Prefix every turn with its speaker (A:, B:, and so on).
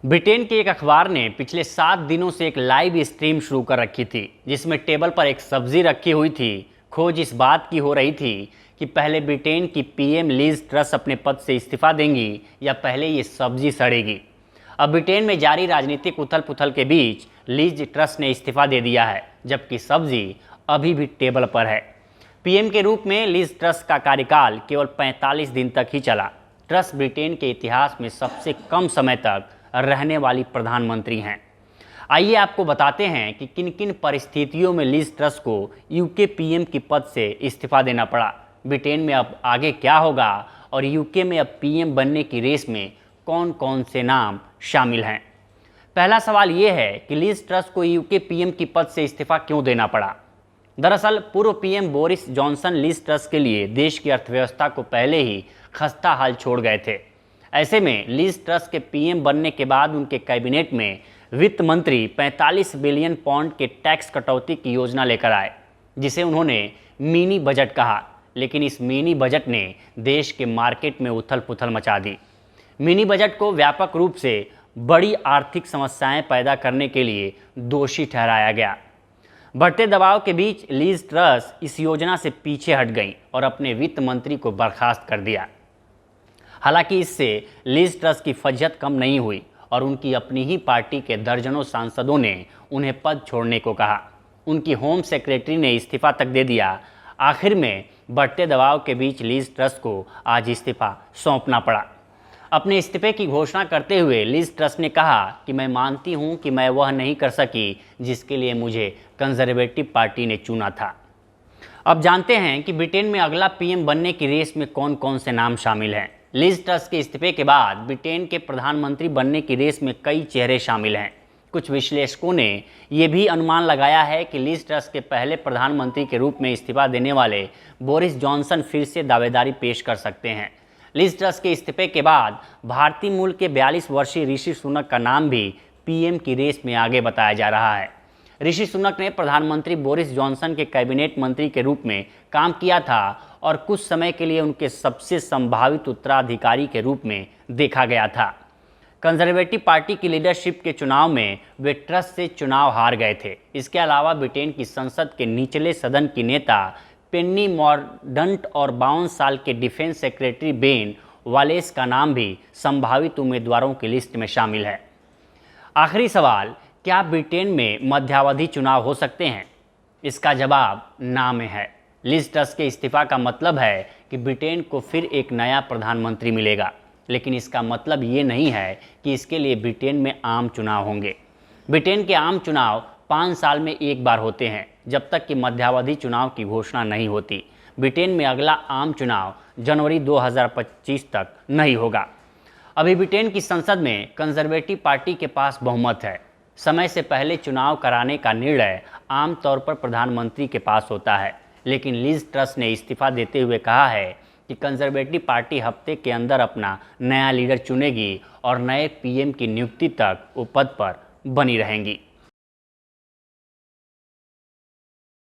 A: Britain के एक अखबार ने पिछले 7 दिनों से एक लाइव स्ट्रीम शुरू कर रखी थी, जिसमें टेबल पर एक सब्जी रखी हुई थी। खोज इस बात की हो रही थी कि पहले ब्रिटेन की पीएम लिज ट्रस अपने पद से इस्तीफा देंगी या पहले ये सब्जी सड़ेगी। अब ब्रिटेन में जारी राजनीतिक उथल पुथल के बीच लिज ट्रस ने इस्तीफा दे दिया है, जबकि सब्जी अभी भी टेबल पर है। पीएम के रूप में लिज ट्रस का कार्यकाल केवल 45 दिन तक ही चला। ट्रस ब्रिटेन के इतिहास में सबसे कम समय तक रहने वाली प्रधानमंत्री हैं। आइए आपको बताते हैं कि किन किन परिस्थितियों में लिज ट्रस को यूके पीएम की पद से इस्तीफा देना पड़ा। ब्रिटेन में अब आगे क्या होगा और यूके में अब पीएम बनने की रेस में कौन कौन से नाम शामिल हैं। पहला सवाल ये है कि लिज ट्रस को यूके पीएम की पद से इस्तीफा क्यों देना पड़ा। दरअसल पूर्व PM Boris Johnson Liz Truss के लिए देश की अर्थव्यवस्था को पहले ही खस्ता हाल छोड़ गए थे। ऐसे में लिज ट्रस के पीएम बनने के बाद उनके कैबिनेट में वित्त मंत्री 45 बिलियन पाउंड के टैक्स कटौती की योजना लेकर आए, जिसे उन्होंने मिनी बजट कहा। लेकिन इस मिनी बजट ने देश के मार्केट में उथल पुथल मचा दी। मिनी बजट को व्यापक रूप से बड़ी आर्थिक समस्याएं पैदा करने के लिए दोषी ठहराया गया। बढ़ते दबाव के बीच लिज ट्रस इस योजना से पीछे हट गई और अपने वित्त मंत्री को बर्खास्त कर दिया। हालांकि इससे लिज ट्रस की फजीहत कम नहीं हुई और उनकी अपनी ही पार्टी के दर्जनों सांसदों ने उन्हें पद छोड़ने को कहा। उनकी होम सेक्रेटरी ने इस्तीफा तक दे दिया। आखिर में बढ़ते दबाव के बीच लिज ट्रस को आज इस्तीफा सौंपना पड़ा। अपने इस्तीफे की घोषणा करते हुए लिज ट्रस ने कहा कि मैं मानती हूं कि मैं वह नहीं कर सकी जिसके लिए मुझे कंजर्वेटिव पार्टी ने चुना था। अब जानते हैं कि ब्रिटेन में अगला पीएम बनने की रेस में कौन कौन से नाम शामिल हैं। लिज ट्रस के इस्तीफे के बाद ब्रिटेन के प्रधानमंत्री बनने की रेस में कई चेहरे शामिल हैं। कुछ विश्लेषकों ने यह भी अनुमान लगाया है कि लिज ट्रस के पहले प्रधानमंत्री के रूप में इस्तीफा देने वाले बोरिस जॉनसन फिर से दावेदारी पेश कर सकते हैं। लिज ट्रस के इस्तीफे के बाद भारतीय मूल के 42 वर्षीय ऋषि सुनक का नाम भी पीएम की रेस में आगे बताया जा रहा है। ऋषि सुनक ने प्रधानमंत्री बोरिस जॉनसन के कैबिनेट मंत्री के रूप में काम किया था और कुछ समय के लिए उनके सबसे संभावित उत्तराधिकारी के रूप में देखा गया था। कंजर्वेटिव पार्टी की लीडरशिप के चुनाव में वे ट्रस से चुनाव हार गए थे। इसके अलावा ब्रिटेन की संसद के निचले सदन की नेता पेन्नी मॉर्डंट और 52 साल के डिफेंस सेक्रेटरी बेन वालेस का नाम भी संभावित उम्मीदवारों की लिस्ट में शामिल है। आखिरी सवाल, क्या ब्रिटेन में मध्यावधि चुनाव हो सकते हैं? इसका जवाब ना में है। लिज ट्रस के इस्तीफा का मतलब है कि ब्रिटेन को फिर एक नया प्रधानमंत्री मिलेगा, लेकिन इसका मतलब ये नहीं है कि इसके लिए ब्रिटेन में आम चुनाव होंगे। ब्रिटेन के आम चुनाव 5 साल में एक बार होते हैं, जब तक कि मध्यावधि चुनाव की घोषणा नहीं होती। ब्रिटेन में अगला आम चुनाव जनवरी 2025 तक नहीं होगा। अभी ब्रिटेन की संसद में कंजर्वेटिव पार्टी के पास बहुमत है। समय से पहले चुनाव कराने का निर्णय आमतौर पर प्रधानमंत्री के पास होता है, लेकिन लिज ट्रस ने इस्तीफा देते हुए कहा है कि कंजर्वेटिव पार्टी हफ्ते के अंदर अपना नया लीडर चुनेगी और नए पीएम की नियुक्ति तक वो पद पर बनी रहेंगी।